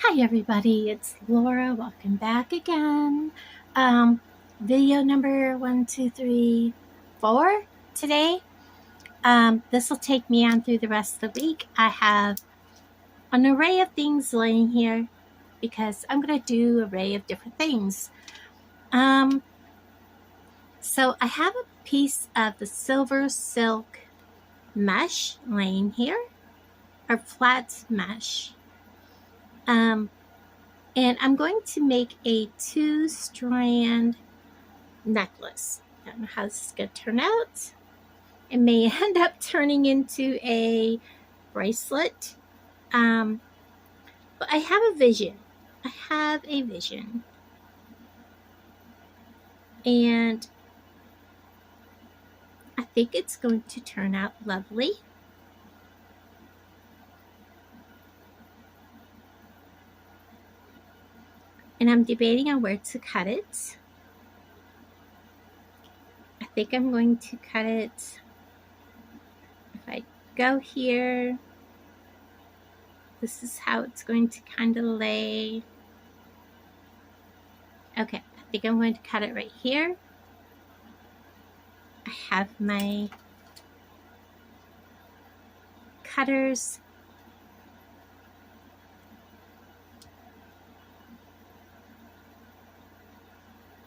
Hi everybody, it's Laura. Welcome back again. Video number 1, 2, 3, 4 today. This will take me on through the rest of the week. I have an array of things laying here because I'm going to do an array of different things. So I have a piece of the silver silk mesh laying here, or flat mesh. And I'm going to make a 2-strand necklace. I don't know how this is going to turn out. It may end up turning into a bracelet. But I have a vision. I have a vision. And I think it's going to turn out lovely. And I'm debating on where to cut it. I think I'm going to cut it, if I go here, this is how it's going to kind of lay. Okay, I think I'm going to cut it right here. I have my cutters.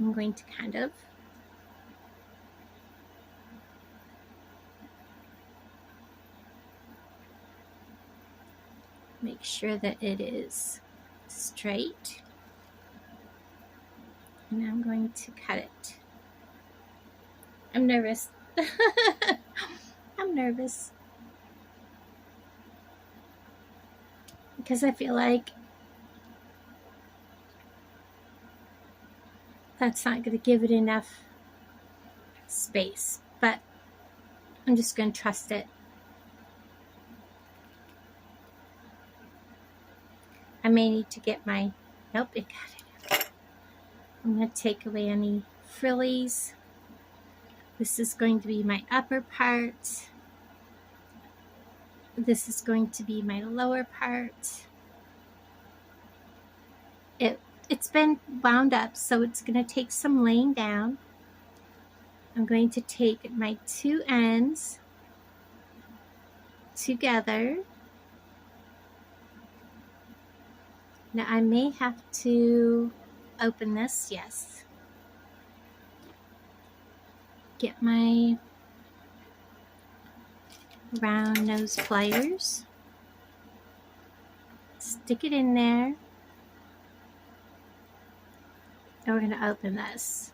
I'm going to kind of make sure that it is straight. And I'm going to cut it. I'm nervous. I'm nervous. Because I feel like that's not going to give it enough space. But I'm just going to trust it. I may need to get my... Nope, it got it. I'm going to take away any frillies. This is going to be my upper part. This is going to be my lower part. It's been wound up, so it's going to take some laying down. I'm going to take my 2 ends together. Now I may have to open this, yes. Get my round nose pliers. Stick it in there. And we're going to open this.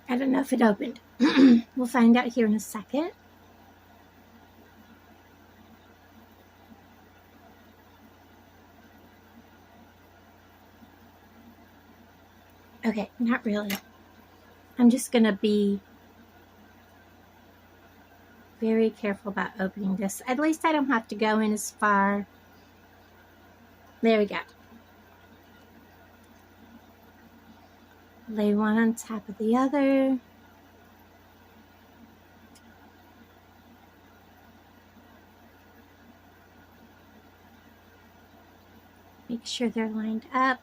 I don't know if it opened. We'll find out here in a second. Okay, not really. I'm just going to be very careful about opening this. At least I don't have to go in as far. There we go. Lay one on top of the other. Make sure they're lined up.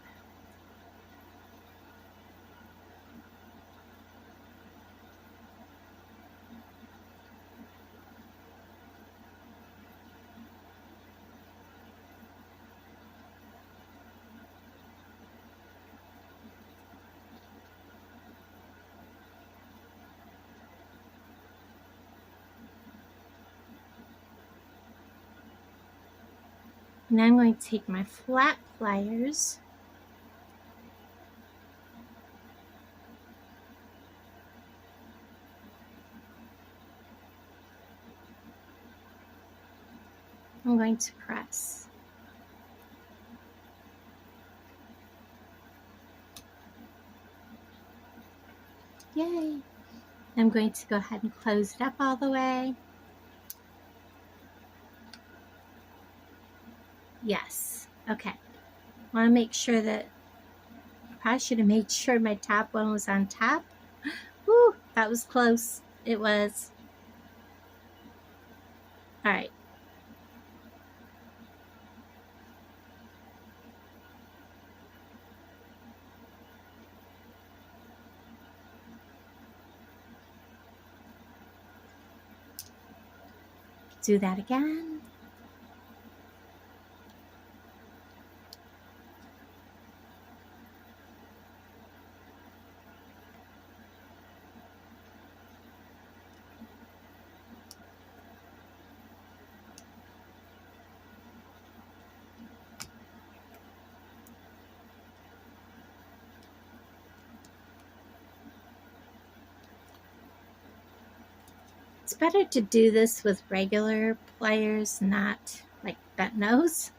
Now I'm going to take my flat pliers. I'm going to press. Yay! I'm going to go ahead and close it up all the way. Yes. Okay. Want to make sure that, I should have made sure my top one was on top. Whew, that was close. It was. All right. Do that again. It's better to do this with regular pliers, not like bent nose.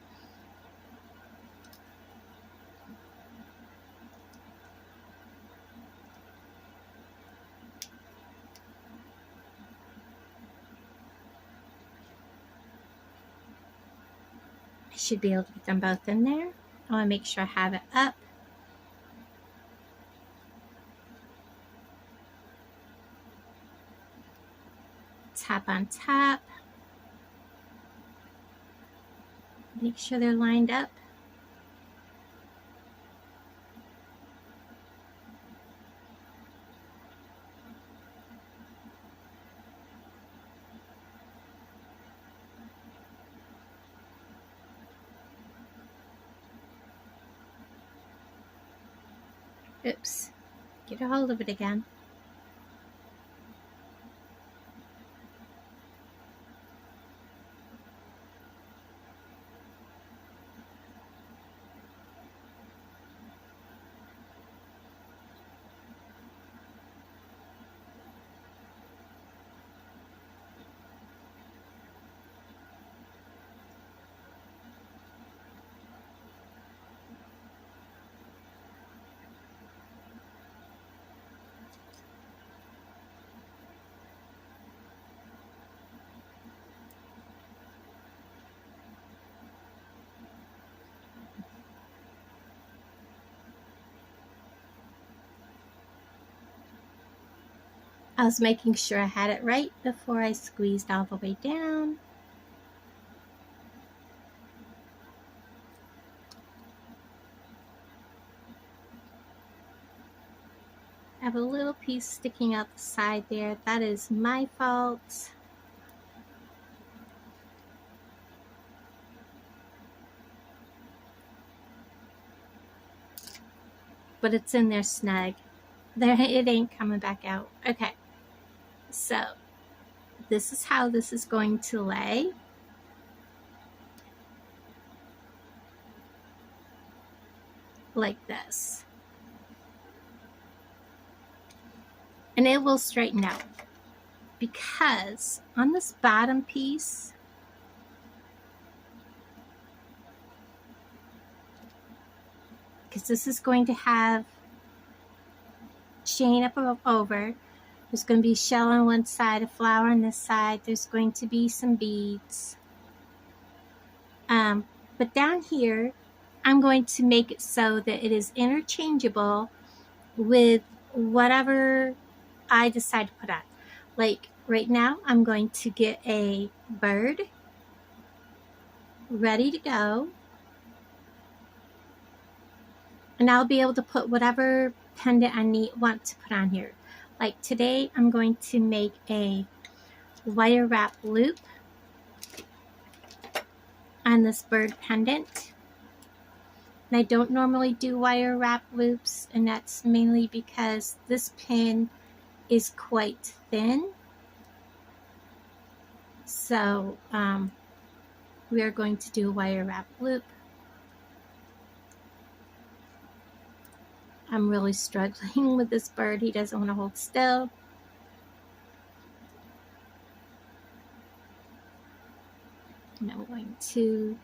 I should be able to get them both in there. I want to make sure I have it up. Tap on top. Make sure they're lined up. Oops. Get a hold of it again. I was making sure I had it right before I squeezed all the way down. I have a little piece sticking out the side there. That is my fault. But it's in there snug. There, it ain't coming back out. Okay. So, this is how this is going to lay. Like this. And it will straighten out. Because on this bottom piece, because this is going to have chain up over, there's going to be shell on one side, a flower on this side, there's going to be some beads. But down here, I'm going to make it so that it is interchangeable with whatever I decide to put on. Like right now, I'm going to get a bird ready to go. And I'll be able to put whatever pendant I want to put on here. Like today, I'm going to make a wire wrap loop on this bird pendant. And I don't normally do wire wrap loops, and that's mainly because this pin is quite thin. So we are going to do a wire wrap loop. I'm really struggling with this bird. He doesn't want to hold still. And I'm going to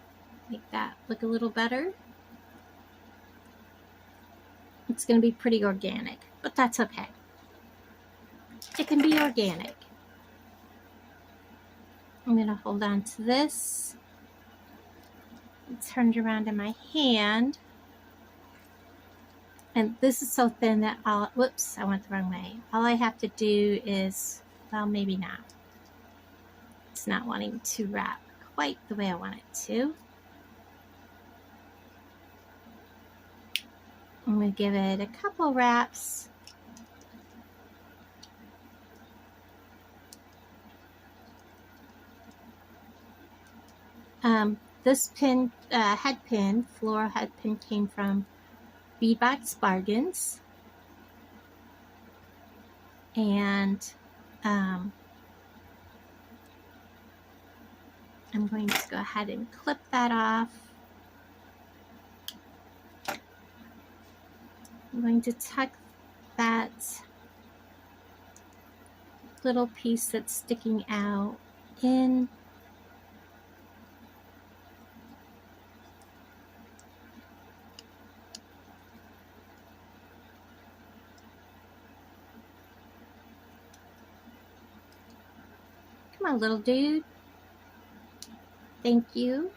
make that look a little better. It's going to be pretty organic, but that's okay. It can be organic. I'm going to hold on to this turn it around in my hand. And this is so thin that whoops, I went the wrong way. All I have to do is, well, maybe not. It's not wanting to wrap quite the way I want it to. I'm going to give it a couple wraps. This pin, head pin, floral head pin, came from Beadbox Bargains. And I'm going to go ahead and clip that off. I'm going to tuck that little piece that's sticking out in. Come on, little dude. Thank you.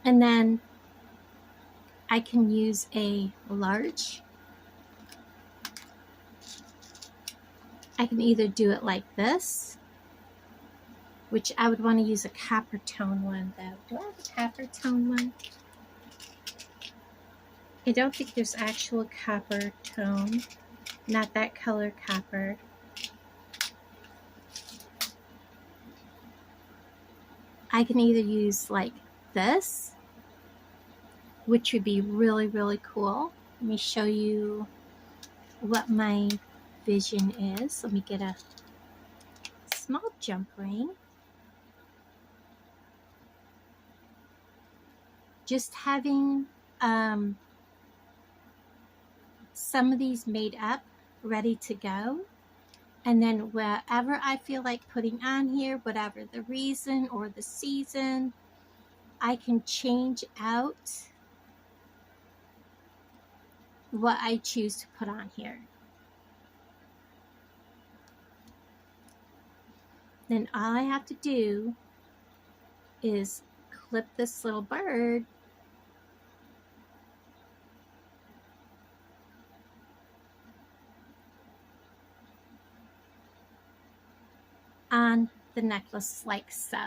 And then I can use a large. I can either do it like this, which I would want to use a copper tone one though. Do I have a copper tone one? I don't think there's actual copper tone, not that color copper. I can either use like this, which would be really, really cool. Let me show you what my vision is. Let me get a small jump ring. Just having some of these made up, ready to go. And then whatever I feel like putting on here, whatever the reason or the season, I can change out what I choose to put on here. Then all I have to do is clip this little bird on the necklace like so.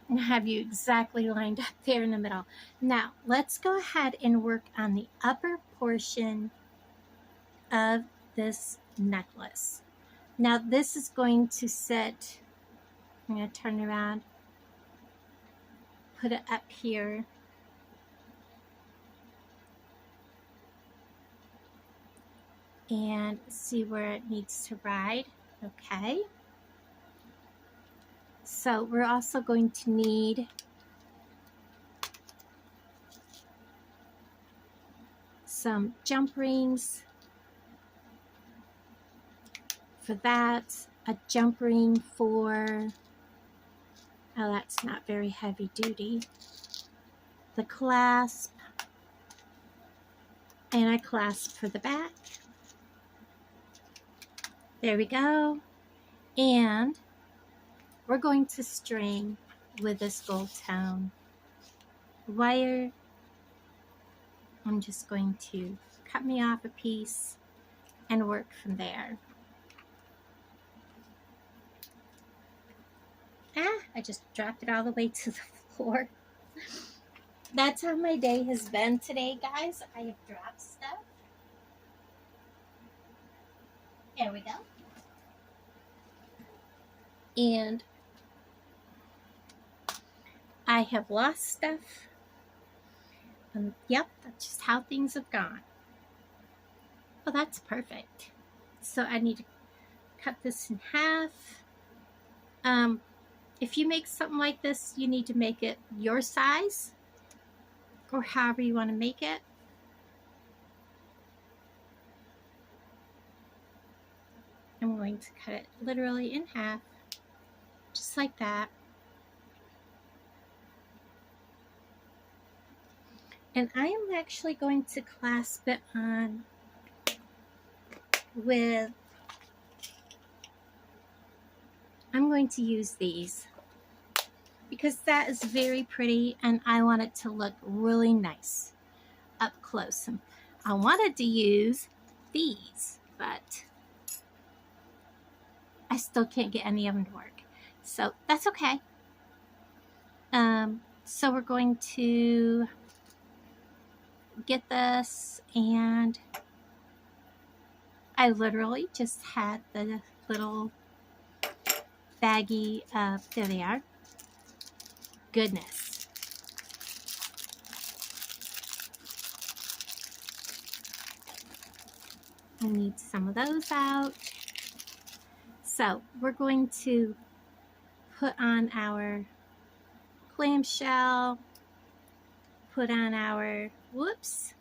And have you exactly lined up there in the middle. Now let's go ahead and work on the upper portion of this necklace. Now this is going to sit, I'm going to turn around, put it up here. And see where it needs to ride. Okay. So we're also going to need some jump rings for that, a jump ring for, oh, that's not very heavy duty, the clasp, and a clasp for the back. There we go. And we're going to string with this gold tone wire. I'm just going to cut me off a piece and work from there. I just dropped it all the way to the floor. That's how my day has been today, guys. I have dropped stuff. There we go. And I have lost stuff. Yep, that's just how things have gone. Well, that's perfect. So I need to cut this in half. If you make something like this, you need to make it your size or however you want to make it. I'm going to cut it literally in half, just like that. And I am actually going to clasp it on with, I'm going to use these. because that is very pretty and I want it to look really nice up close. And I wanted to use these, but I still can't get any of them to work. So that's okay. So we're going to get this, and I literally just had the little baggie of, there they are. Goodness. I need some of those out. So we're going to put on our clamshell, put on our, whoops,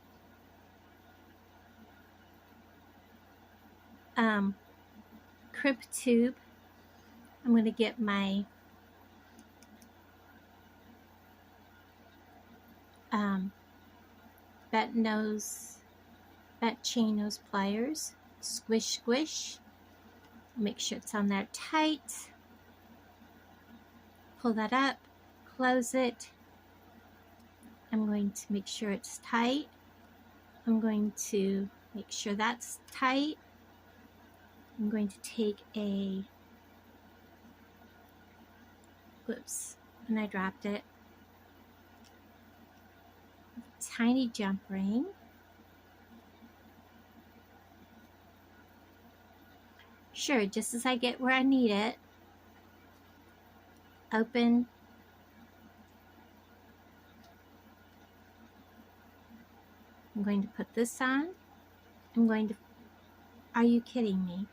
crimp tube. I'm going to get my bent chain nose pliers, squish, squish. Make sure it's on there tight. Pull that up, close it. I'm going to make sure it's tight. I'm going to make sure that's tight. I'm going to take a, whoops, and I dropped it, tiny jump ring. Sure, just as I get where I need it, open, I'm going to put this on. I'm going to, are you kidding me?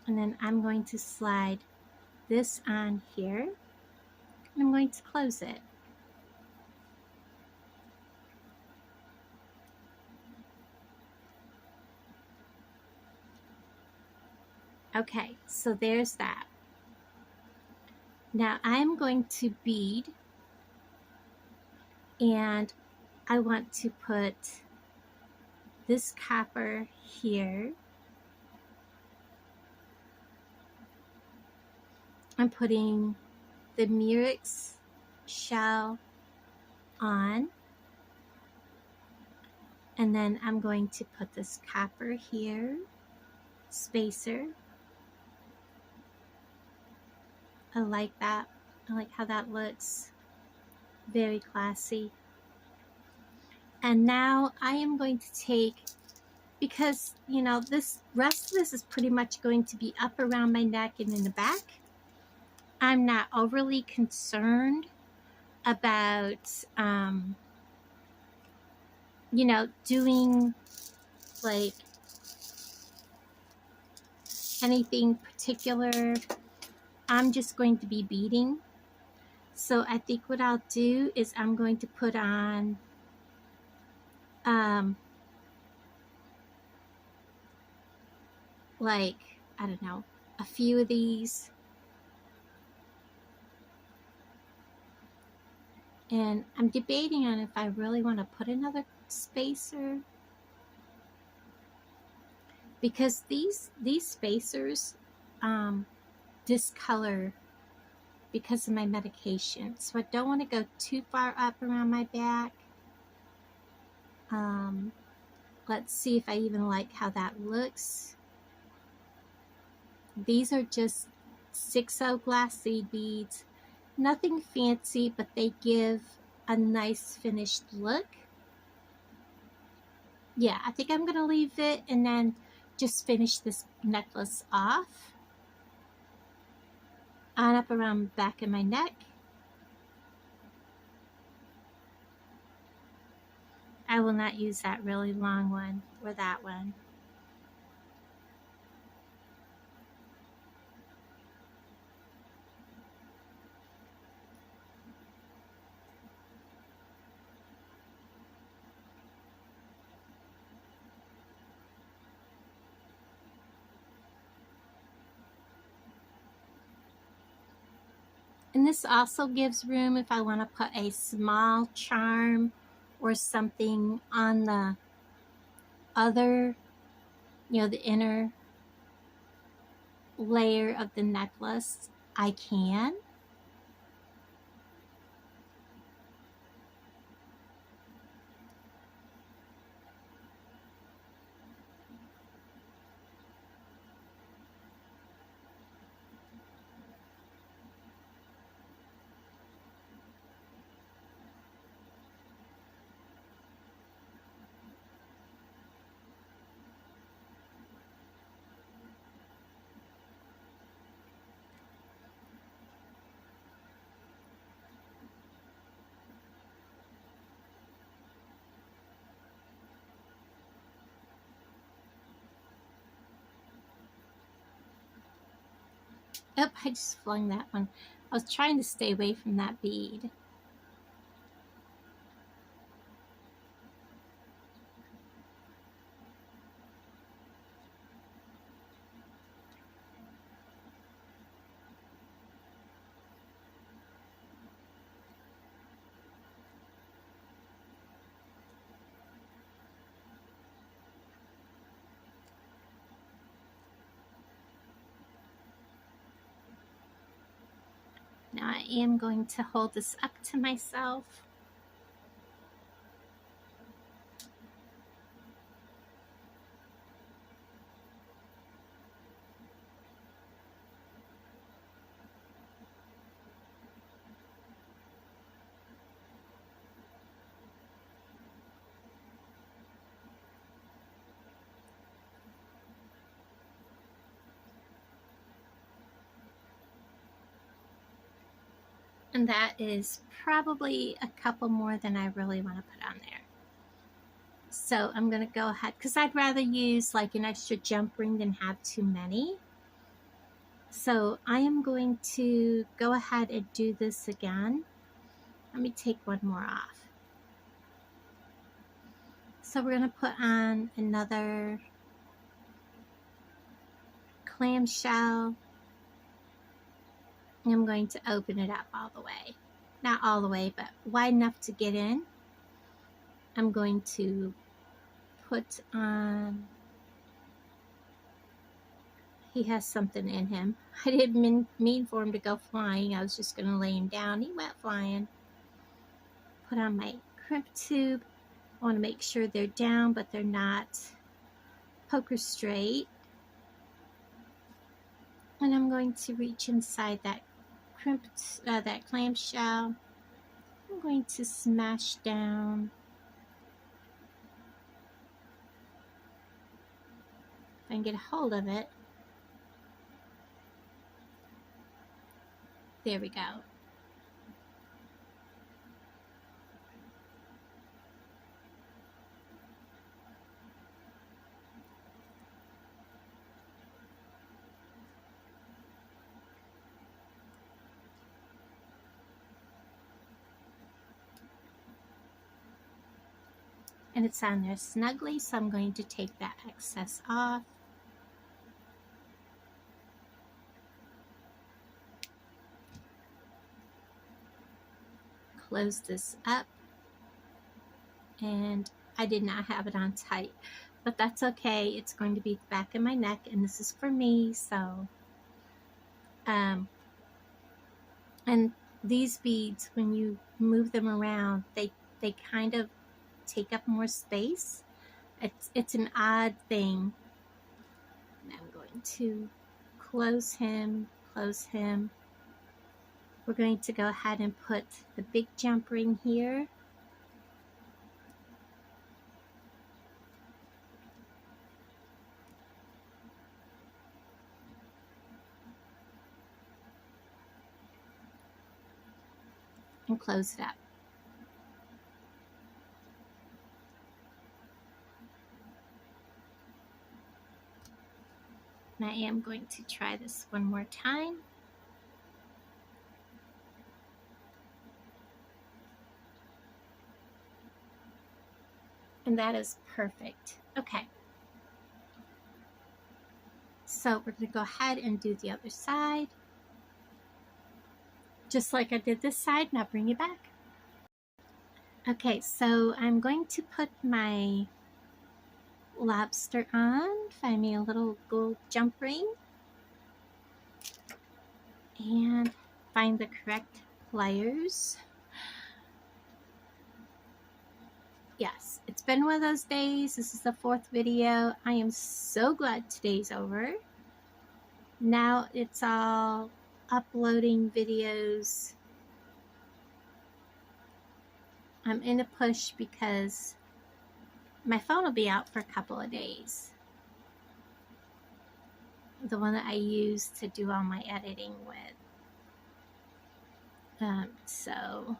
And then I'm going to slide this on here, and I'm going to close it. Okay, so there's that. Now I'm going to bead, and I want to put this copper here. I'm putting the Murex shell on, and then I'm going to put this copper here, spacer. I like that. I like how that looks. Very classy. And now I am going to take, because you know this rest of this is pretty much going to be up around my neck and in the back. I'm not overly concerned about you know, doing like anything particular. I'm just going to be beading. So I think what I'll do is I'm going to put on like, I don't know, a few of these. And I'm debating on if I really want to put another spacer, because these spacers discolor because of my medication. So I don't want to go too far up around my back. Let's see if I even like how that looks. These are just 6/0 glass seed beads. Nothing fancy, but they give a nice finished look. Yeah, I think I'm going to leave it and then just finish this necklace off. On up around the back of my neck. I will not use that really long one or that one. And this also gives room if I want to put a small charm or something on the other, the inner layer of the necklace, I can. Oh, I just flung that one. I was trying to stay away from that bead. Now I am going to hold this up to myself. And that is probably a couple more than I really want to put on there. So I'm going to go ahead, because I'd rather use like an extra jump ring than have too many. So I am going to go ahead and do this again. Let me take one more off. So we're going to put on another clamshell. I'm going to open it up all the way. Not all the way, but wide enough to get in. I'm going to put on, he has something in him. I didn't mean for him to go flying. I was just going to lay him down. He went flying. Put on my crimp tube. I want to make sure they're down, but they're not poker straight. And I'm going to reach inside that that clamshell. I'm going to smash down. If I can get a hold of it. There we go. And it's on there snugly, so I'm going to take that excess off. Close this up. And I did not have it on tight, but that's okay. It's going to be the back of my neck, and this is for me, so and these beads, when you move them around, they kind of take up more space. It's an odd thing. And I'm going to close him. We're going to go ahead and put the big jump ring here. And close it up. And I am going to try this one more time. And that is perfect. Okay. So we're going to go ahead and do the other side. Just like I did this side, now bring it back. Okay, so I'm going to put my lobster on. Find me a little gold jump ring. And find the correct pliers. Yes, it's been one of those days. This is the 4th video. I am so glad today's over. Now it's all uploading videos. I'm in a push because my phone will be out for a couple of days. The one that I use to do all my editing with. So,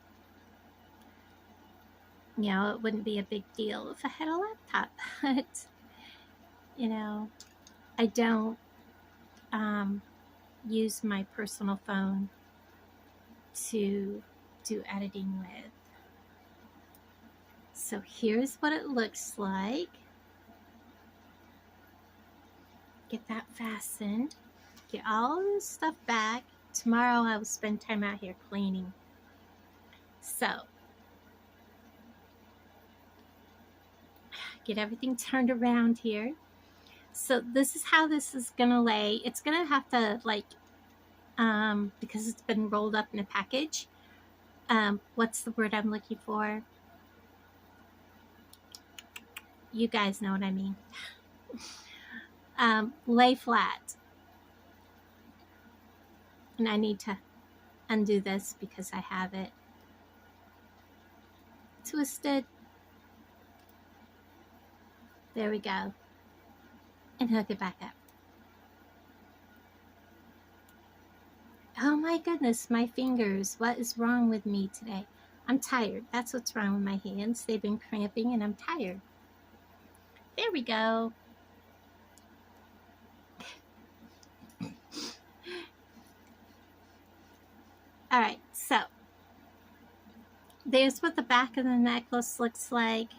you know, it wouldn't be a big deal if I had a laptop, but, you know, I don't use my personal phone to do editing with. So here's what it looks like. Get that fastened. Get all this stuff back. Tomorrow I will spend time out here cleaning. So, get everything turned around here. So this is how this is gonna lay. It's gonna have to, like, because it's been rolled up in a package. What's the word I'm looking for? You guys know what I mean. Lay flat. And I need to undo this because I have it twisted. There we go. And hook it back up. Oh my goodness, my fingers. What is wrong with me today? I'm tired. That's what's wrong with my hands. They've been cramping and I'm tired. There we go. All right, so there's what the back of the necklace looks like.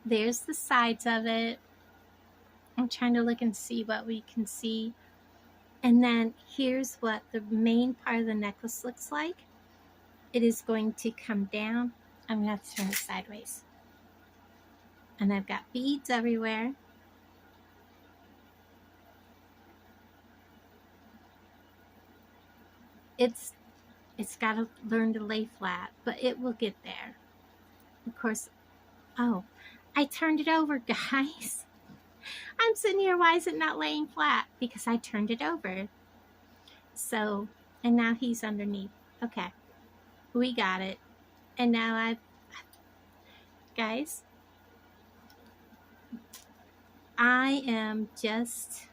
There's the sides of it. I'm trying to look and see what we can see. And then here's what the main part of the necklace looks like. It is going to come down. I'm going to have to turn it sideways. And I've got beads everywhere. It's got to learn to lay flat, but it will get there. Of course, oh, I turned it over, guys. I'm sitting here, why is it not laying flat? Because I turned it over. So, and now he's underneath. Okay, we got it. And now guys, I am just...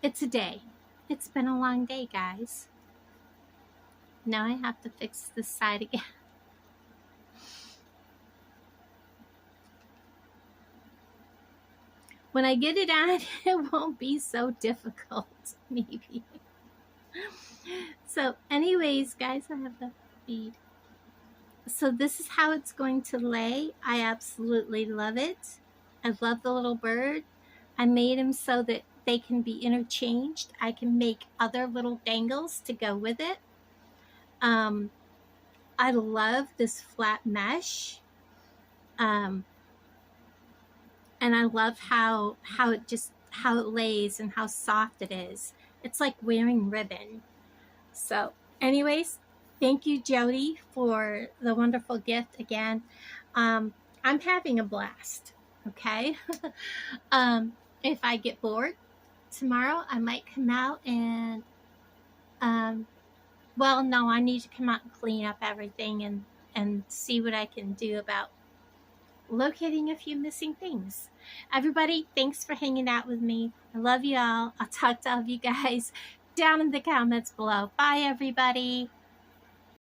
It's a day. It's been a long day, guys. Now I have to fix this side again. When I get it on, it won't be so difficult, maybe. So anyways, guys, I have the bead. So this is how it's going to lay. I absolutely love it. I love the little bird. I made them so that they can be interchanged. I can make other little dangles to go with it. I love this flat mesh. And I love how it lays and how soft it is. It's like wearing ribbon. So anyways, thank you, Jody, for the wonderful gift again. I'm having a blast, okay? If I get bored tomorrow, I might come out and, well, no, I need to come out and clean up everything and see what I can do about locating a few missing things. Everybody, thanks for hanging out with me. I love you all. I'll talk to all of you guys down in the comments below. Bye, everybody.